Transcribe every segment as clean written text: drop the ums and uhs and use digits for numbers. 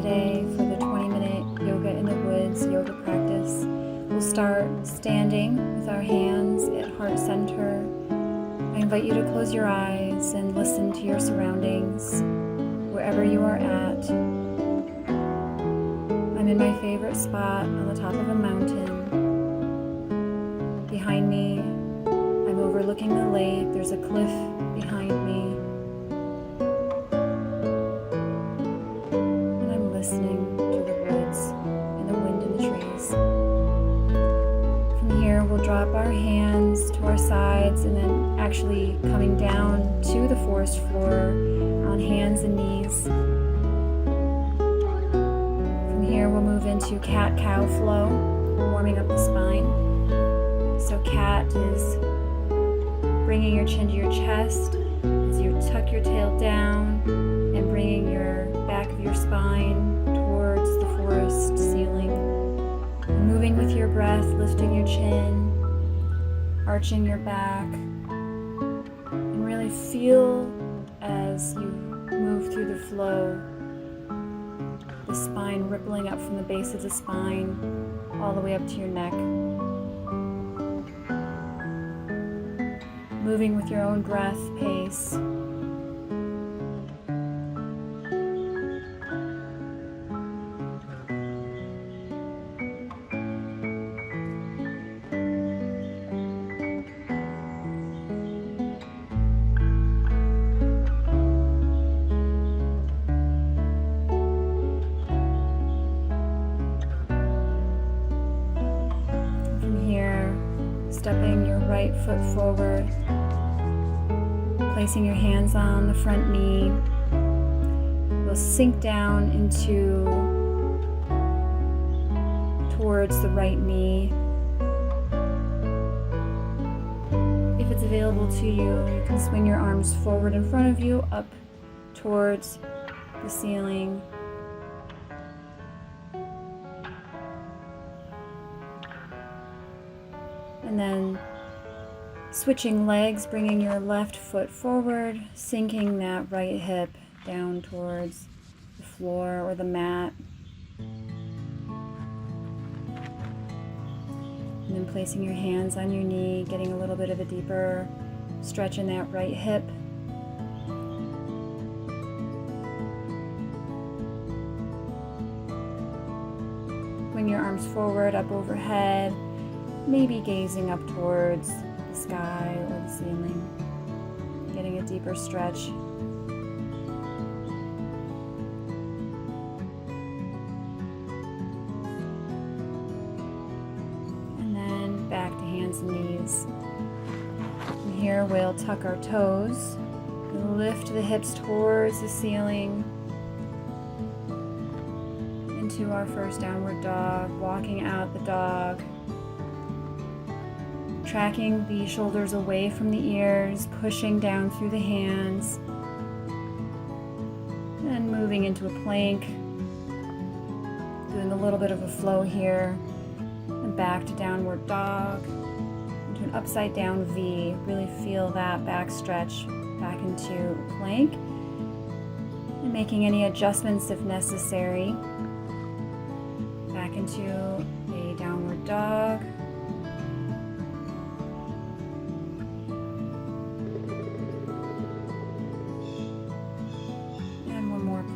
today for the 20-minute Yoga in the Woods yoga practice. We'll start standing with our hands at heart center. I invite you to close your eyes and listen to your surroundings, wherever you are at. I'm in my favorite spot on the top of a mountain. Behind me, I'm overlooking the lake. There's a cliff behind me. And I'm listening to the woods and the wind in the trees. From here, we'll drop our hands to our sides and then actually coming down to the forest floor on hands and knees. From here, we'll move into cat-cow flow, warming up the spine. So cat is bringing your chin to your chest as you tuck your tail down and bringing your back of your spine towards the forest ceiling. And moving with your breath, lifting your chin, arching your back, and really feel as you move through the flow, the spine rippling up from the base of the spine all the way up to your neck. Moving with your own breath pace. From here, stepping your right foot forward, placing your hands on the front knee, we'll sink down towards the right knee. If it's available to you, you can swing your arms forward in front of you, up towards the ceiling. And then switching legs, bringing your left foot forward, sinking that right hip down towards the floor or the mat. And then placing your hands on your knee, getting a little bit of a deeper stretch in that right hip. Bring your arms forward, up overhead, maybe gazing up towards the sky or the ceiling, getting a deeper stretch. And then back to hands and knees. From here, we'll tuck our toes and lift the hips towards the ceiling into our first downward dog, walking out the dog. Tracking the shoulders away from the ears, pushing down through the hands, and moving into a plank, doing a little bit of a flow here, and back to downward dog, into an upside down V. Really feel that back stretch back into a plank, and making any adjustments if necessary. Back into a downward dog.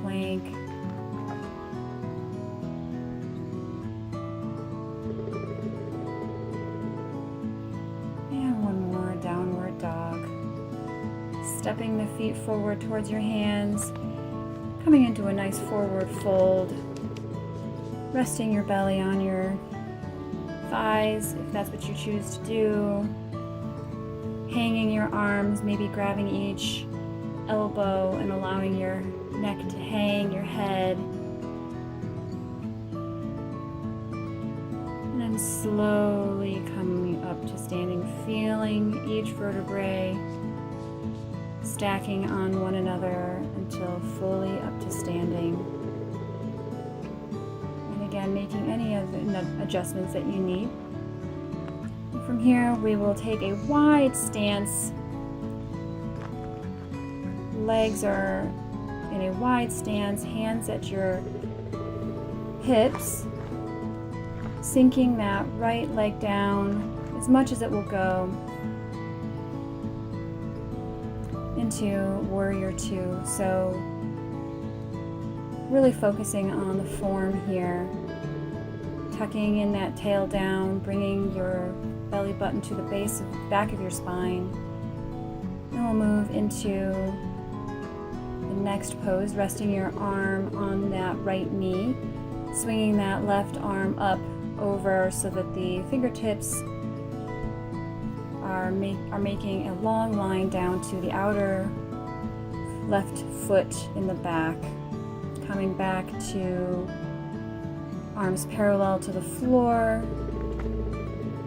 Plank. And one more downward dog. Stepping the feet forward towards your hands, coming into a nice forward fold, resting your belly on your thighs if that's what you choose to do, hanging your arms, maybe grabbing each elbow and allowing your neck to hang, your head. And then slowly coming up to standing, feeling each vertebrae stacking on one another until fully up to standing. And again, making any of the adjustments that you need. And from here, we will take a wide stance. Legs are in a wide stance, hands at your hips, sinking that right leg down as much as it will go into Warrior Two. So really focusing on the form here, tucking in that tail down, bringing your belly button to the base of the back of your spine. Then we'll move into the next pose, resting your arm on that right knee, swinging that left arm up over so that the fingertips are making a long line down to the outer left foot in the back. Coming back to arms parallel to the floor,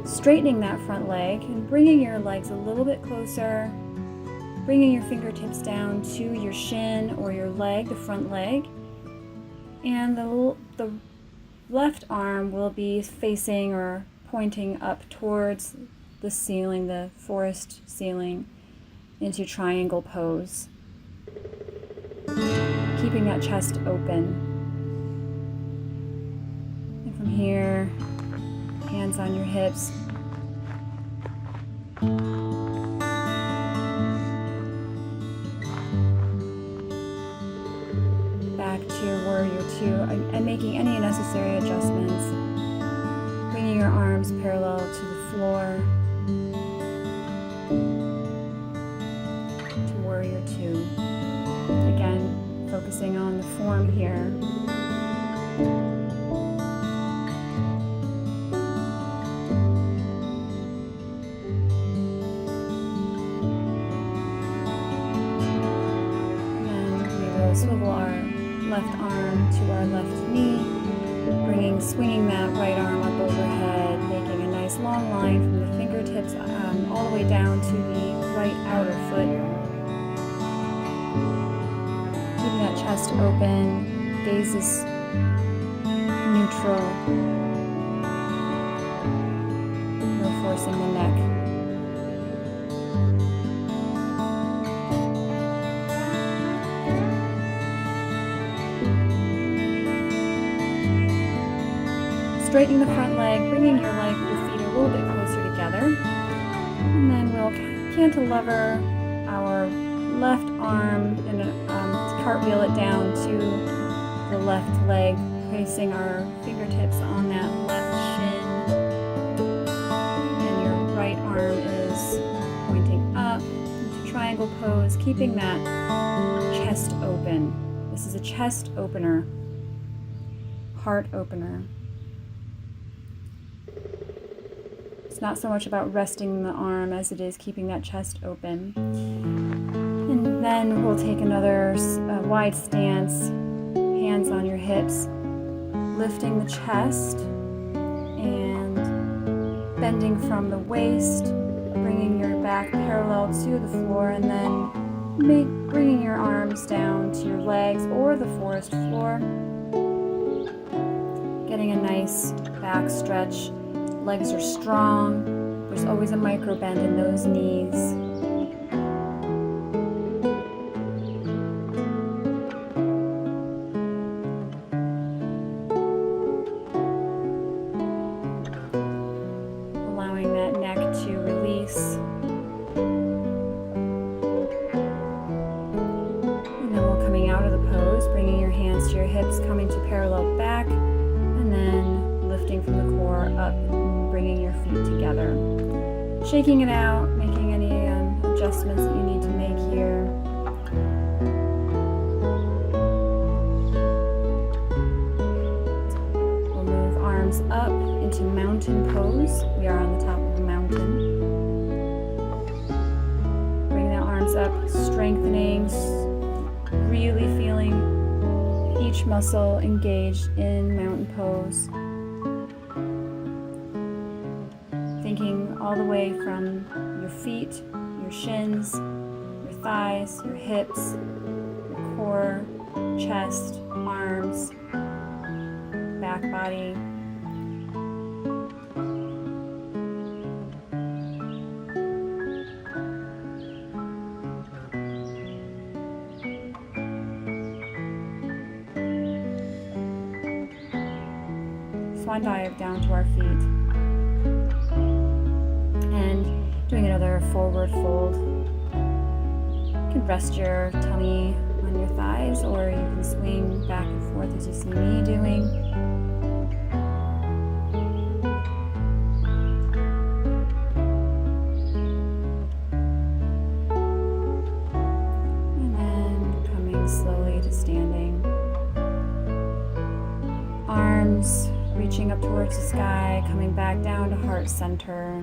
straightening that front leg and bringing your legs a little bit closer, bringing your fingertips down to your shin or your leg, the front leg, and the left arm will be facing or pointing up towards the ceiling, the forest ceiling, into triangle pose. Keeping that chest open. And from here, hands on your hips. Back to Warrior Two, and making any necessary adjustments. Bringing your arms parallel to the floor. To Warrior Two. Again, focusing on the form here. And we will swivel our left arm to our left knee, swinging that right arm up overhead, making a nice long line from the fingertips all the way down to the right outer foot. Keeping that chest open, gaze is neutral, no forcing the neck. Straightening the front leg, bringing your feet a little bit closer together, and then we'll cantilever our left arm and cartwheel it down to the left leg, placing our fingertips on that left shin, and your right arm is pointing up into triangle pose, keeping that chest open. This is a chest opener, heart opener. It's not so much about resting the arm as it is keeping that chest open. And then we'll take another wide stance, hands on your hips, lifting the chest and bending from the waist, bringing your back parallel to the floor, and then bringing your arms down to your legs or the forest floor. Getting a nice back stretch. Legs are strong. There's always a micro bend in those knees. Allowing that neck to release. And then we're coming out of the pose, bringing your hands to your hips, coming to parallel back, and then lifting from the core up, bringing your feet together. Shaking it out, making any adjustments that you need to make here. We'll move arms up into mountain pose. We are on the top of a mountain. Bring the arms up, strengthening, really feeling each muscle engaged in mountain pose. Thinking all the way from your feet, your shins, your thighs, your hips, your core, chest, arms, back body. swan dive down to our feet. And doing another forward fold. You can rest your tummy on your thighs, or you can swing back and forth as you see me doing. And then coming slowly to standing. Arms reaching up towards the sky, coming back down to heart center.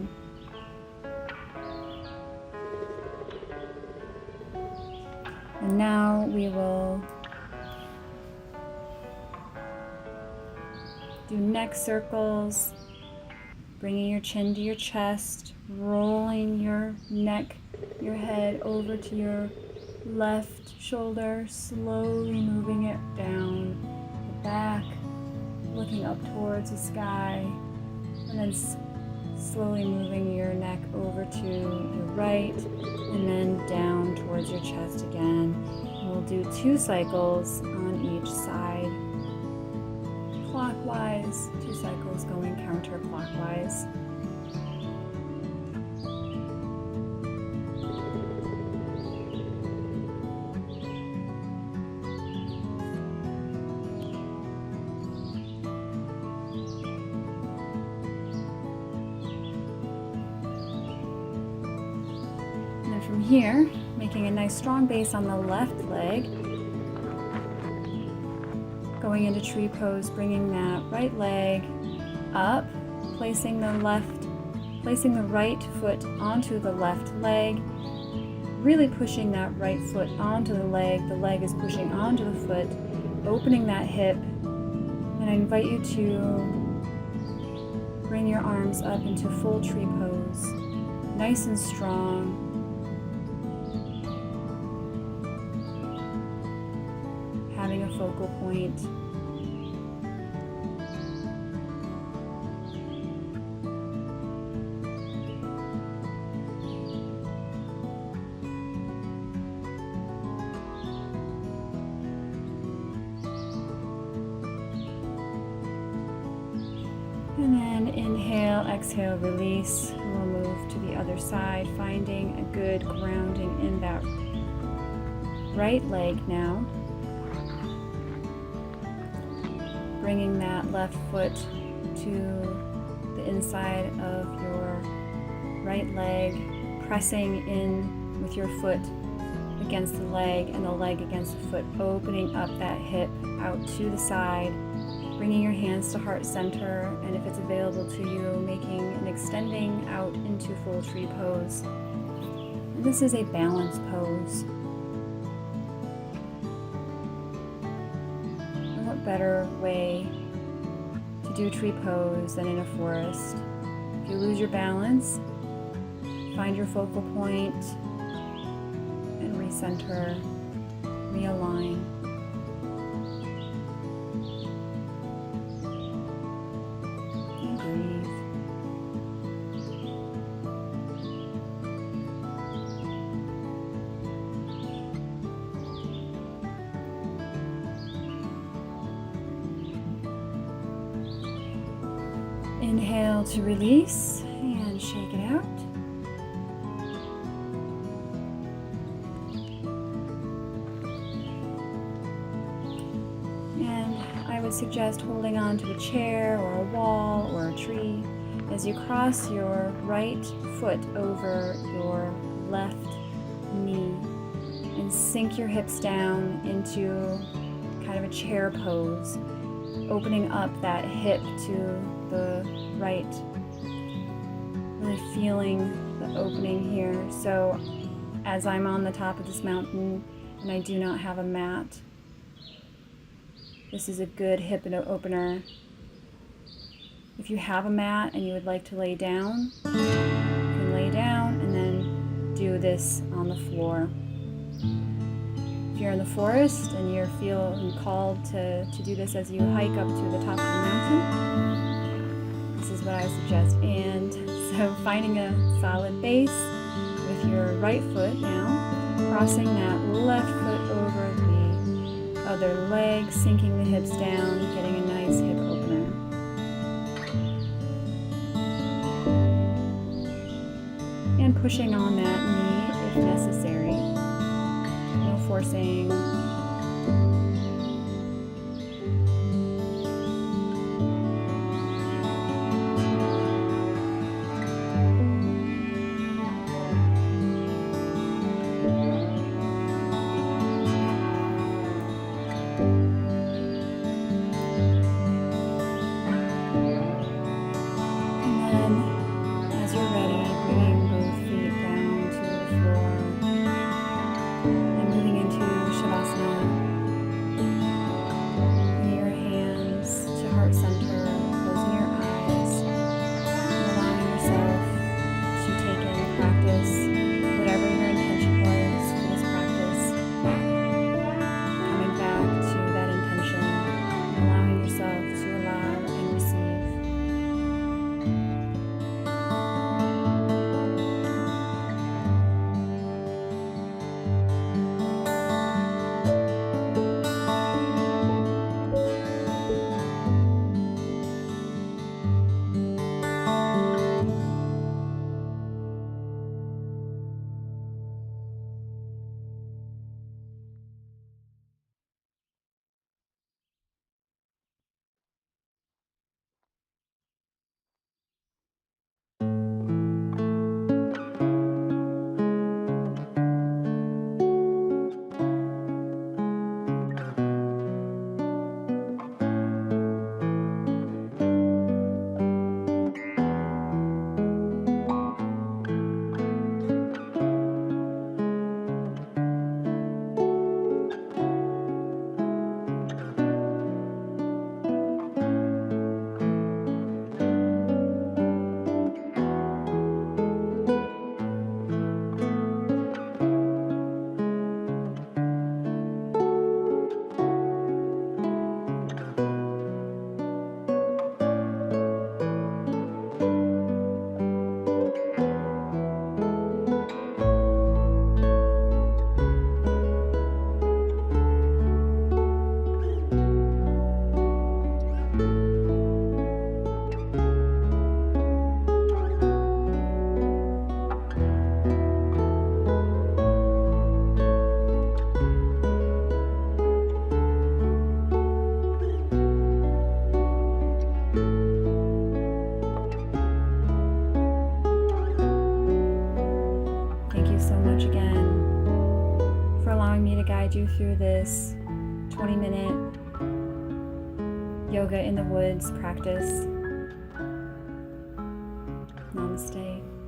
And now we will do neck circles, bringing your chin to your chest, rolling your neck, your head over to your left shoulder, slowly moving it down the back, looking up towards the sky, and then slowly moving your neck over to your right, and then down towards your chest again. And we'll do 2 cycles on each side. Clockwise, 2 cycles going counterclockwise. From here, making a nice strong base on the left leg, going into tree pose, bringing that right leg up, placing the right foot onto the left leg, really pushing that right foot onto the leg is pushing onto the foot, opening that hip, and I invite you to bring your arms up into full tree pose, nice and strong. Having a focal point. And then inhale, exhale, release. We'll move to the other side, finding a good grounding in that right leg now. Bringing that left foot to the inside of your right leg, pressing in with your foot against the leg and the leg against the foot, opening up that hip out to the side, bringing your hands to heart center, and if it's available to you, making an extending out into full tree pose. And this is a balance pose. Better way to do tree pose than in a forest. If you lose your balance, find your focal point and recenter, realign. And breathe. Inhale to release and shake it out. And I would suggest holding on to a chair or a wall or a tree as you cross your right foot over your left knee and sink your hips down into kind of a chair pose, opening up that hip to the right, really feeling the opening here. So as I'm on the top of this mountain and I do not have a mat, this is a good hip opener. If you have a mat and you would like to lay down, you can lay down and then do this on the floor. If you're in the forest and you're feeling called to do this as you hike up to the top of the mountain, this is what I suggest. And so finding a solid base with your right foot now, crossing that left foot over the other leg, sinking the hips down, getting a nice hip opener. pushing on that knee if necessary. No forcing. Guide you through this 20-minute yoga in the woods practice. Namaste.